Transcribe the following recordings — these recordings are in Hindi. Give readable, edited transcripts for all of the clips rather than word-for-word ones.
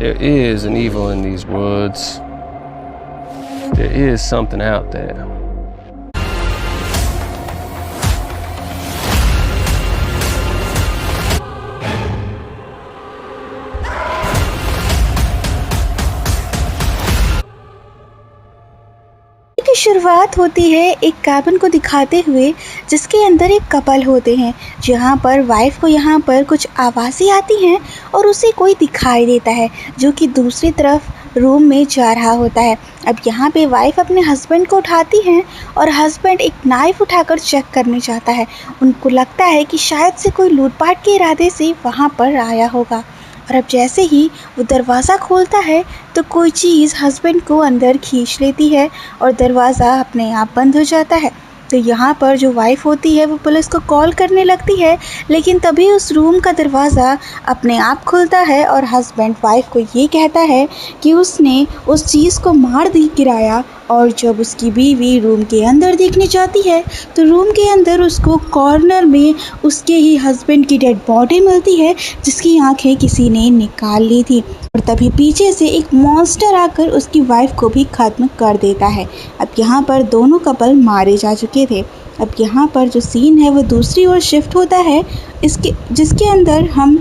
There is an evil in these woods. There is something out there. की शुरुआत होती है एक कैबिन को दिखाते हुए जिसके अंदर एक कपल होते हैं, जहाँ पर वाइफ को यहाँ पर कुछ आवाज़ें आती हैं और उसे कोई दिखाई देता है जो कि दूसरी तरफ रूम में जा रहा होता है। अब यहाँ पे वाइफ अपने हस्बैंड को उठाती हैं और हस्बैंड एक नाइफ उठाकर चेक करने जाता है। उनको लगता है कि शायद से कोई लूटपाट के इरादे से वहाँ पर आया होगा। और अब जैसे ही वो दरवाज़ा खोलता है तो कोई चीज़ हस्बैंड को अंदर खींच लेती है और दरवाज़ा अपने आप बंद हो जाता है। तो यहाँ पर जो वाइफ होती है वो पुलिस को कॉल करने लगती है, लेकिन तभी उस रूम का दरवाज़ा अपने आप खुलता है और हस्बैंड वाइफ को ये कहता है कि उसने उस चीज़ को मार गिराया। और जब उसकी बीवी रूम के अंदर देखने जाती है तो रूम के अंदर उसको कॉर्नर में उसके ही हस्बैंड की डेड बॉडी मिलती है जिसकी आंखें किसी ने निकाल ली थी। और तभी पीछे से एक मॉन्स्टर आकर उसकी वाइफ को भी खत्म कर देता है। अब यहाँ पर दोनों कपल मारे जा चुके थे। अब यहाँ पर जो सीन है वो दूसरी ओर शिफ्ट होता है, जिसके अंदर हम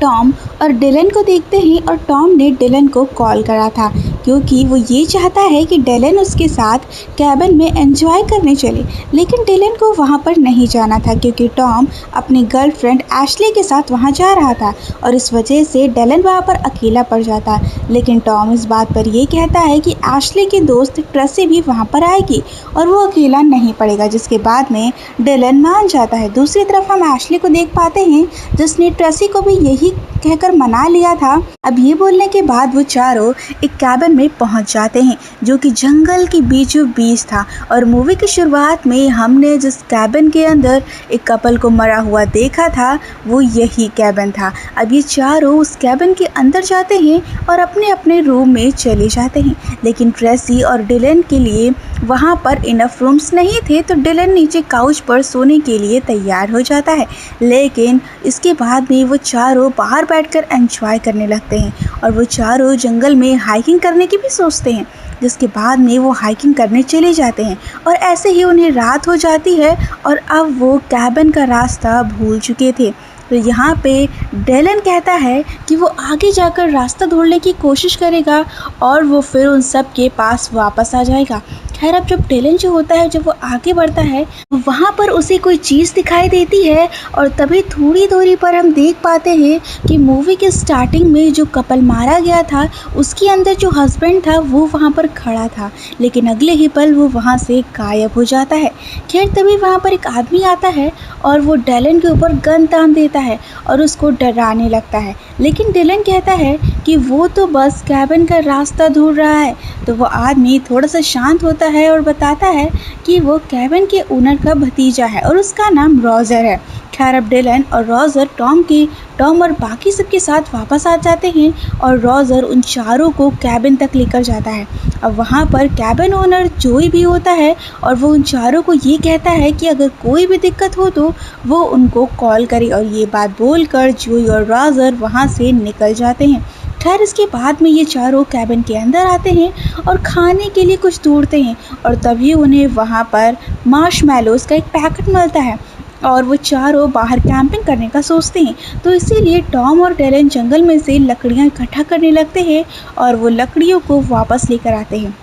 टॉम और डिलन को देखते हैं। और टॉम ने डिलन को कॉल करा था क्योंकि वो ये चाहता है कि डिलन उसके साथ कैबिन में एंजॉय करने चले, लेकिन डिलन को वहाँ पर नहीं जाना था क्योंकि टॉम अपनी गर्लफ्रेंड एशली के साथ वहाँ जा रहा था और इस वजह से डिलन वहाँ पर अकेला पड़ जाता। लेकिन टॉम इस बात पर ये कहता है कि एशली की दोस्त ट्रेसी भी वहाँ पर आएगी और वो अकेला नहीं पड़ेगा, जिसके बाद में डिलन मान जाता है। दूसरी तरफ हम एशली को देख पाते हैं जिसने ट्रेसी को भी यही कहकर मना लिया था। अब ये बोलने के बाद वो चारों एक कैबिन में पहुंच जाते हैं जो कि जंगल के बीचों बीच था। और मूवी की शुरुआत में हमने जिस कैबिन के अंदर एक कपल को मरा हुआ देखा था वो यही कैबिन था। अब ये चारों उस कैबिन के अंदर जाते हैं और अपने अपने रूम में चले जाते हैं, लेकिन ट्रेसी और डिलन के लिए वहाँ पर इनफ रूम्स नहीं थे तो डिलन नीचे काउच पर सोने के लिए तैयार हो जाता है। लेकिन इसके बाद में वो चारों बाहर बैठकर एंजॉय करने लगते हैं और वो चारों जंगल में हाइकिंग करने की भी सोचते हैं, जिसके बाद में वो हाइकिंग करने चले जाते हैं। और ऐसे ही उन्हें रात हो जाती है और अब वो कैबिन का रास्ता भूल चुके थे। तो यहाँ पे डिलन कहता है कि वो आगे जाकर रास्ता ढूंढने की कोशिश करेगा और वो फिर उन सब के पास वापस आ जाएगा। खैर, अब जब डिलन जो होता है जब वो आगे बढ़ता है वहाँ पर उसे कोई चीज़ दिखाई देती है और तभी थोड़ी दूरी पर हम देख पाते हैं कि मूवी के स्टार्टिंग में जो कपल मारा गया था उसके अंदर जो हस्बैंड था वो वहाँ पर खड़ा था, लेकिन अगले ही पल वो वहाँ से गायब हो जाता है। खैर, तभी वहाँ पर एक आदमी आता है और वो डिलन के ऊपर गन तान देता है और उसको डराने लगता है, लेकिन डिलन कहता है कि वो तो बस कैबिन का रास्ता ढूंढ रहा है। तो वो आदमी थोड़ा सा शांत होता है और बताता है कि वो कैबिन के ओनर का भतीजा है और उसका नाम रॉजर है। खैर, अब डिलन और रॉजर टॉम और बाकी सबके साथ वापस आ जाते हैं और रॉजर उन चारों को कैबिन तक लेकर जाता है। अब वहाँ पर कैबिन ओनर जोई भी होता है और वो उन चारों को ये कहता है कि अगर कोई भी दिक्कत हो तो वो उनको कॉल करे। और ये बात बोलकर जोई और रॉजर वहाँ से निकल जाते हैं। खैर, इसके बाद में ये चारों कैबिन के अंदर आते हैं और खाने के लिए कुछ ढूंढते हैं और तभी उन्हें वहाँ पर मार्शमैलोज़ का एक पैकेट मिलता है और वो चारों बाहर कैंपिंग करने का सोचते हैं। तो इसीलिए टॉम और डिलन जंगल में से लकड़ियाँ इकट्ठा करने लगते हैं और वो लकड़ियों को वापस लेकर आते हैं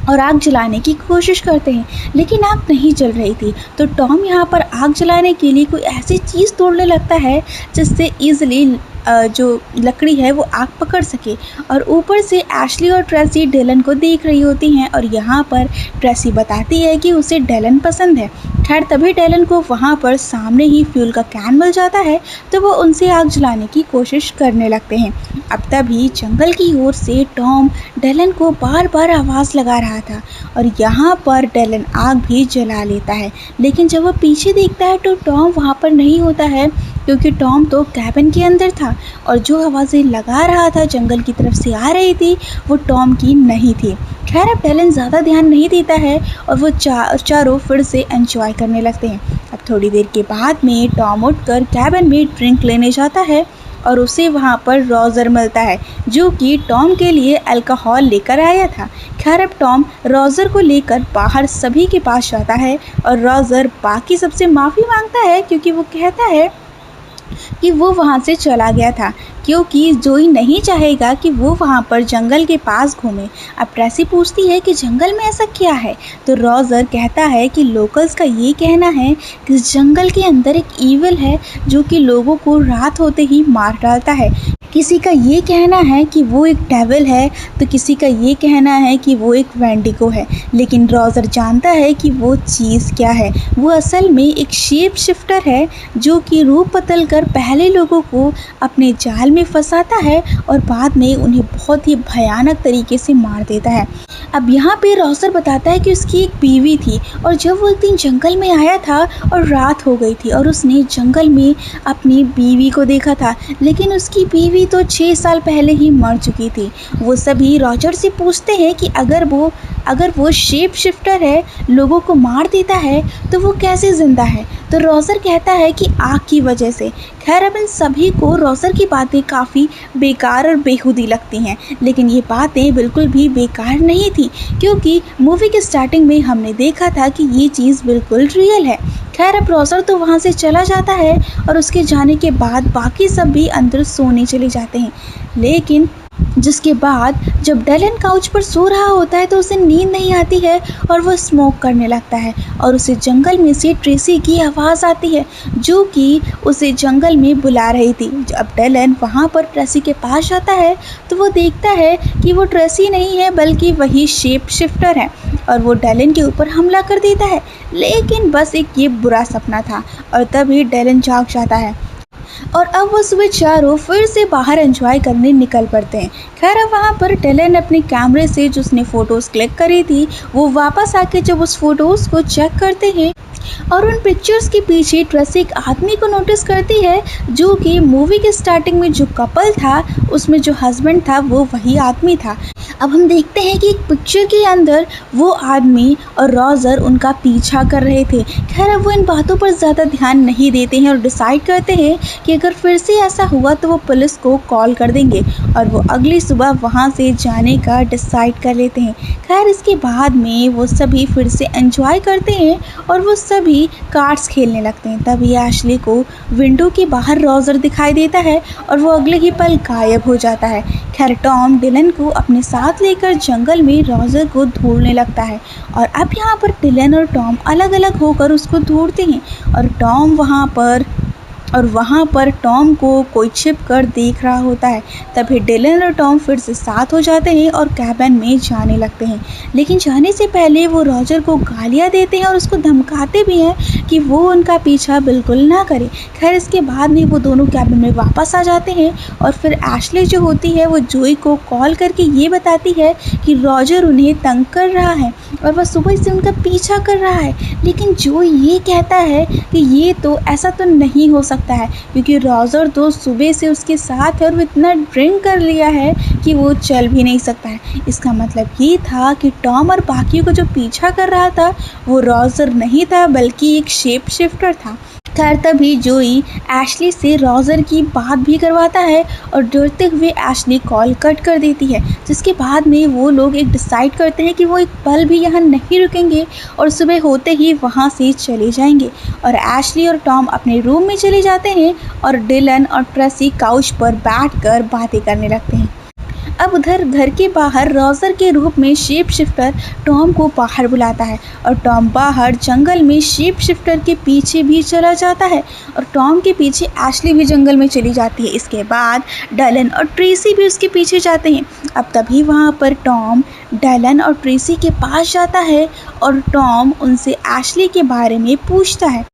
और आग जलाने की कोशिश करते हैं, लेकिन आग नहीं जल रही थी। तो टॉम यहाँ पर आग जलाने के लिए कोई ऐसी चीज़ तोड़ने लगता है जिससे ईजिली जो लकड़ी है वो आग पकड़ सके। और ऊपर से एशली और ट्रेसी डिलन को देख रही होती हैं और यहाँ पर ट्रेसी बताती है कि उसे डिलन पसंद है। खैर, तभी डिलन को वहाँ पर सामने ही फ्यूल का कैन मिल जाता है तो वो उनसे आग जलाने की कोशिश करने लगते हैं। अब तभी जंगल की ओर से टॉम डिलन को बार बार आवाज़ लगा रहा था और यहाँ पर डिलन आग भी जला लेता है, लेकिन जब वो पीछे देखता है तो टॉम वहाँ पर नहीं होता है क्योंकि टॉम तो कैबिन के अंदर था और जो आवाज़ें लगा रहा था जंगल की तरफ से आ रही थी वो टॉम की नहीं थी। खैर, अब डिलन ज़्यादा ध्यान नहीं देता है और वो चारों फिर से एंजॉय करने लगते हैं। अब थोड़ी देर के बाद में टॉम उठकर कैबिन में ड्रिंक लेने जाता है और उसे वहाँ पर रोजर मिलता है जो कि टॉम के लिए अल्कोहल लेकर आया था। खैर अब टॉम रोजर को लेकर बाहर सभी के पास जाता है और रोजर बाकी सबसे माफ़ी मांगता है क्योंकि वो कहता है कि वो वहाँ से चला गया था क्योंकि जोई नहीं चाहेगा कि वो वहाँ पर जंगल के पास घूमे। अब ट्रेसी पूछती है कि जंगल में ऐसा क्या है, तो रोजर कहता है कि लोकल्स का ये कहना है कि जंगल के अंदर एक ईविल है जो कि लोगों को रात होते ही मार डालता है। किसी का ये कहना है कि वो एक डेविल है तो किसी का ये कहना है कि वो एक वेंडिगो है, लेकिन रोजर जानता है कि वो चीज़ क्या है। वो असल में एक शेप शिफ्टर है जो कि रूप बदल कर पहले लोगों को अपने जाल में फंसाता है और बाद में उन्हें बहुत ही भयानक तरीके से मार देता है। अब यहाँ पे रोजर बताता है कि उसकी एक बीवी थी और जब वो एक दिन जंगल में आया था और रात हो गई थी और उसने जंगल में अपनी बीवी को देखा था, लेकिन उसकी बीवी तो 6 साल पहले ही मर चुकी थी। वो सभी रोजर से पूछते हैं कि अगर वो शेप शिफ्टर है, लोगों को मार देता है, तो वो कैसे जिंदा है। तो रोजर कहता है कि आग की वजह से। खैर अब इन सभी को रोजर की बातें काफ़ी बेकार और बेहूदी लगती हैं, लेकिन ये बातें बिल्कुल भी बेकार नहीं थी क्योंकि मूवी के स्टार्टिंग में हमने देखा था कि ये चीज़ बिल्कुल रियल है। खैर अब रोजर तो वहाँ से चला जाता है और उसके जाने के बाद बाकी सब भी अंदर सोने चले जाते हैं, लेकिन जिसके बाद जब डेलन काउच पर सो रहा होता है तो उसे नींद नहीं आती है और वो स्मोक करने लगता है और उसे जंगल में से ट्रेसी की आवाज़ आती है जो कि उसे जंगल में बुला रही थी। जब डेलन वहाँ पर ट्रेसी के पास जाता है तो वो देखता है कि वो ट्रेसी नहीं है बल्कि वही शेप शिफ्टर है और वो डेलन के ऊपर हमला कर देता है, लेकिन बस एक ये बुरा सपना था और तभी डेलन जाग जाता है और अब वो सुबह चारों फिर से बाहर एंजॉय करने निकल पड़ते हैं। खैर अब वहाँ पर डेलन अपने कैमरे से जो उसने फ़ोटोज़ क्लिक करी थी वो वापस आके जब उस फ़ोटोज़ को चेक करते हैं और उन पिक्चर्स के पीछे ट्रेसी एक आदमी को नोटिस करती है जो कि मूवी के स्टार्टिंग में जो कपल था उसमें जो हस्बैंड था वो वही आदमी था। अब हम देखते हैं कि एक पिक्चर के अंदर वो आदमी और रोजर उनका पीछा कर रहे थे। खैर अब वो इन बातों पर ज़्यादा ध्यान नहीं देते हैं और डिसाइड करते हैं कि अगर फिर से ऐसा हुआ तो वो पुलिस को कॉल कर देंगे और वो अगली सुबह वहाँ से जाने का डिसाइड कर लेते हैं। खैर इसके बाद में वो सभी फिर से एंजॉय करते हैं और वो सभी कार्ड्स खेलने लगते हैं। तभी एशली को विंडो के बाहर रोजर दिखाई देता है और वो अगले ही पल गायब हो जाता है। खैर टॉम डिलन को अपने साथ लेकर जंगल में रोजर को ढूंढने लगता है और अब यहाँ पर डिलन और टॉम अलग अलग होकर उसको ढूंढते हैं और वहाँ पर टॉम को कोई छिप कर देख रहा होता है। तभी डिलन और टॉम फिर से साथ हो जाते हैं और कैबिन में जाने लगते हैं, लेकिन जाने से पहले वो रोजर को गालियाँ देते हैं और उसको धमकाते भी हैं कि वो उनका पीछा बिल्कुल ना करे। खैर इसके बाद में वो दोनों कैबिन में वापस आ जाते हैं और फिर एशली जो होती है वो जोई को कॉल करके ये बताती है कि रोजर उन्हें तंग कर रहा है और वह सुबह से उनका पीछा कर रहा है, लेकिन जोई ये कहता है कि ये तो ऐसा तो नहीं हो सकता है क्योंकि रोजर तो सुबह से उसके साथ है और वो इतना ड्रिंक कर लिया है कि वो चल भी नहीं सकता है। इसका मतलब ये था कि टॉम और बाकियों को जो पीछा कर रहा था वो रोजर नहीं था बल्कि एक शेप शिफ्टर था। खैर तभी जोई एशली से रोजर की बात भी करवाता है और डरते हुए एशली कॉल कट कर देती है, जिसके बाद में वो लोग एक डिसाइड करते हैं कि वो एक पल भी यहाँ नहीं रुकेंगे और सुबह होते ही वहाँ से चले जाएंगे। और एशली और टॉम अपने रूम में चले जाते हैं और डिलन और ट्रेसी काउच पर बैठकर बातें करने लगते हैं। अब उधर घर के बाहर रोजर के रूप में शेप शिफ्टर टॉम को बाहर बुलाता है और टॉम बाहर जंगल में शेप शिफ्टर के पीछे भी चला जाता है और टॉम के पीछे एशली भी जंगल में चली जाती है। इसके बाद डेलन और ट्रेसी भी उसके पीछे जाते हैं। अब तभी वहाँ पर टॉम डेलन और ट्रेसी के पास जाता है और टॉम उनसे एशली के बारे में पूछता है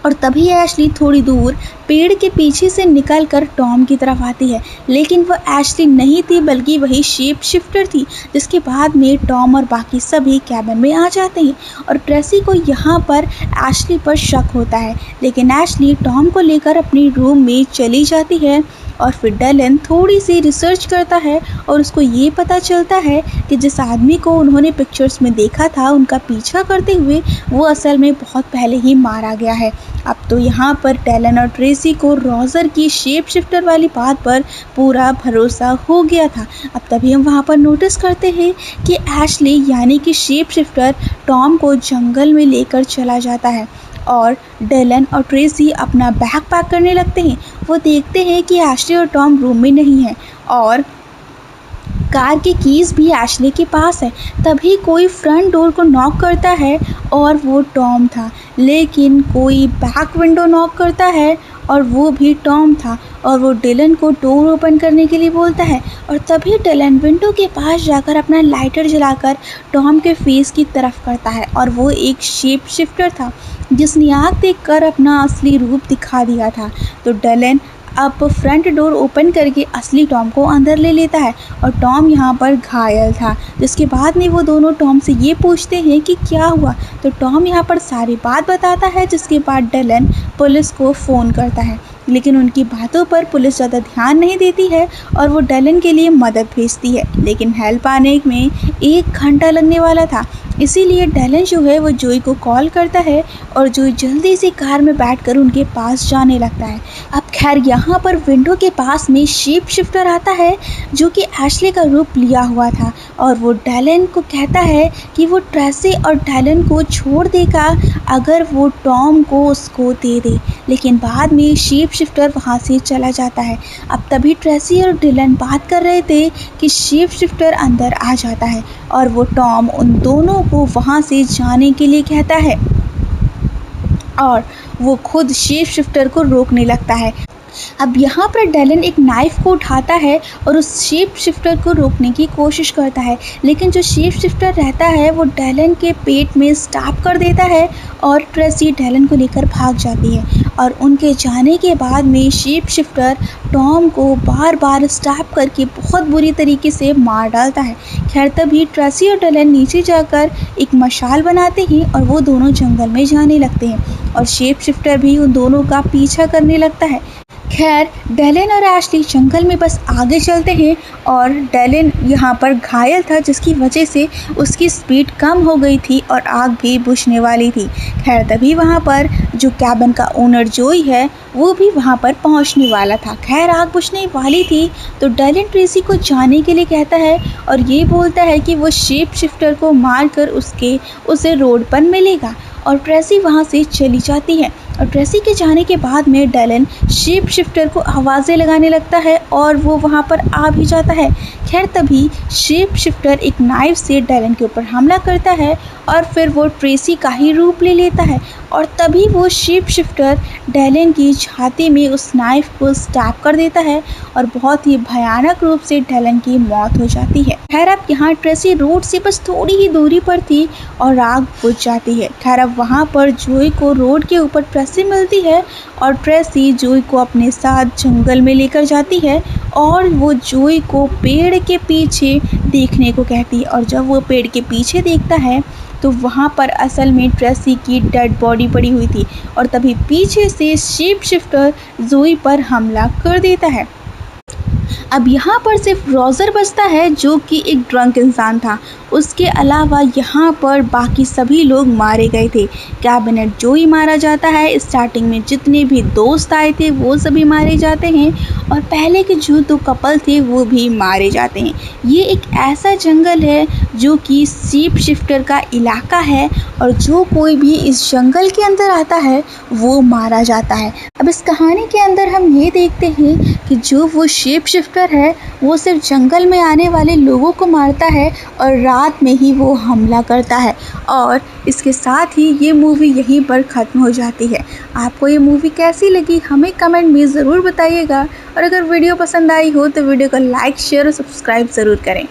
और तभी एशली थोड़ी दूर पेड़ के पीछे से निकलकर टॉम की तरफ आती है, लेकिन वह एशली नहीं थी बल्कि वही शेप शिफ्टर थी। जिसके बाद में टॉम और बाकी सभी कैबिन में आ जाते हैं और ट्रेसी को यहाँ पर एशली पर शक होता है, लेकिन एशली टॉम को लेकर अपने रूम में चली जाती है और फिर डेलन थोड़ी सी रिसर्च करता है और उसको ये पता चलता है कि जिस आदमी को उन्होंने पिक्चर्स में देखा था उनका पीछा करते हुए, वो असल में बहुत पहले ही मारा गया है। अब तो यहाँ पर डेलन और ट्रेसी को रोजर की शेप शिफ्टर वाली बात पर पूरा भरोसा हो गया था। अब तभी हम वहाँ पर नोटिस करते हैं कि एशली यानी कि शेप शिफ्टर टॉम को जंगल में लेकर चला जाता है और डेलन और ट्रेसी अपना बैग पैक करने लगते हैं। वो देखते हैं कि एशली और टॉम रूम में नहीं है और कार की कीज़ भी एशली के पास है। तभी कोई फ्रंट डोर को नॉक करता है और वो टॉम था, लेकिन कोई बैक विंडो नॉक करता है और वो भी टॉम था और वो डिलन को डोर ओपन करने के लिए बोलता है। और तभी डिलन विंडो के पास जाकर अपना लाइटर जलाकर टॉम के फेस की तरफ करता है और वो एक शेप शिफ्टर था जिसने आग देखकर अपना असली रूप दिखा दिया था। तो डिलन अब फ्रंट डोर ओपन करके असली टॉम को अंदर ले लेता है और टॉम यहाँ पर घायल था, जिसके बाद में वो दोनों टॉम से ये पूछते हैं कि क्या हुआ। तो टॉम यहाँ पर सारी बात बताता है, जिसके बाद डिलन पुलिस को फ़ोन करता है, लेकिन उनकी बातों पर पुलिस ज़्यादा ध्यान नहीं देती है और वो डिलन के लिए मदद भेजती है, लेकिन हेल्प आने में 1 घंटा लगने वाला था। इसीलिए डिलन जो है वो जोई को कॉल करता है और जोई जल्दी से कार में बैठकर उनके पास जाने लगता है। अब खैर यहाँ पर विंडो के पास में शेप शिफ्टर आता है जो कि एशली का रूप लिया हुआ था और वो डिलन को कहता है कि वो ट्रेसी और डिलन को छोड़ देगा अगर वो टॉम को उसको दे दे, लेकिन बाद में शेप शिफ्टर वहाँ से चला जाता है। अब तभी ट्रेसी और डिलन बात कर रहे थे कि शेप शिफ्टर अंदर आ जाता है और वो टॉम उन दोनों को वहाँ से जाने के लिए कहता है और वो खुद शेप शिफ्टर को रोकने लगता है। अब यहाँ पर डिलन एक नाइफ को उठाता है और उस शेप शिफ्टर को रोकने की कोशिश करता है, लेकिन जो शेप शिफ्टर रहता है वो डिलन के पेट में स्टैब कर देता है और ट्रेसी डिलन को लेकर भाग जाती है और उनके जाने के बाद में शेप शिफ्टर टॉम को बार बार स्टैब करके बहुत बुरी तरीके से मार डालता है। खैर तभी ट्रेसी और डिलन नीचे जाकर एक मशाल बनाते हैं और वो दोनों जंगल में जाने लगते हैं और शेप शिफ्टर भी उन दोनों का पीछा करने लगता है। खैर डिलन और एशली जंगल में बस आगे चलते हैं और डिलन यहाँ पर घायल था, जिसकी वजह से उसकी स्पीड कम हो गई थी और आग भी बुझने वाली थी। खैर तभी वहाँ पर जो कैबिन का ओनर जोई है वो भी वहाँ पर पहुँचने वाला था। खैर आग बुझने वाली थी तो डिलन ट्रेसी को जाने के लिए कहता है और ये बोलता है कि वो शेप शिफ्टर को मारकर उसे रोड पर मिलेगा और ट्रेसी वहाँ से चली जाती है। और ट्रेसी के जाने के बाद में डिलन शेप शिफ्टर को आवाज़ें लगाने लगता है और वो वहाँ पर आ भी जाता है। खैर तभी शेप शिफ्टर एक नाइफ से डिलन के ऊपर हमला करता है और फिर वो ट्रेसी का ही रूप ले लेता है और तभी वो शेप शिफ्टर डिलन की छाती में उस नाइफ को स्टैब कर देता है और बहुत ही भयानक रूप से डिलन की मौत हो जाती है। खैर अब यहाँ ट्रेसी रोड से बस थोड़ी ही दूरी पर थी और आग बुझ जाती है। खैर अब वहाँ पर जोई को रोड के ऊपर ट्रेसी मिलती है और ट्रेसी जोई को अपने साथ जंगल में लेकर जाती है और वो जोई को पेड़ के पीछे देखने को कहती है और जब वो पेड़ के पीछे देखता है तो वहाँ पर असल में ट्रेसी की डेड बॉडी पड़ी हुई थी और तभी पीछे से शेप शिफ्टर जोई पर हमला कर देता है। अब यहाँ पर सिर्फ रोजर बचता है जो कि एक ड्रंक इंसान था, उसके अलावा यहाँ पर बाकी सभी लोग मारे गए थे। कैबिनेट जोई मारा जाता है, स्टार्टिंग में जितने भी दोस्त आए थे वो सभी मारे जाते हैं और पहले के जो 2 कपल थे वो भी मारे जाते हैं। ये एक ऐसा जंगल है जो कि शेप शिफ्टर का इलाका है और जो कोई भी इस जंगल के अंदर आता है वो मारा जाता है। अब इस कहानी के अंदर हम ये देखते हैं कि जो वो शेप शिफ्टर है वो सिर्फ जंगल में आने वाले लोगों को मारता है और रात में ही वो हमला करता है और इसके साथ ही ये मूवी यहीं पर ख़त्म हो जाती है। आपको ये मूवी कैसी लगी हमें कमेंट में ज़रूर बताइएगा और अगर वीडियो पसंद आई हो तो वीडियो को लाइक शेयर और सब्सक्राइब ज़रूर करें।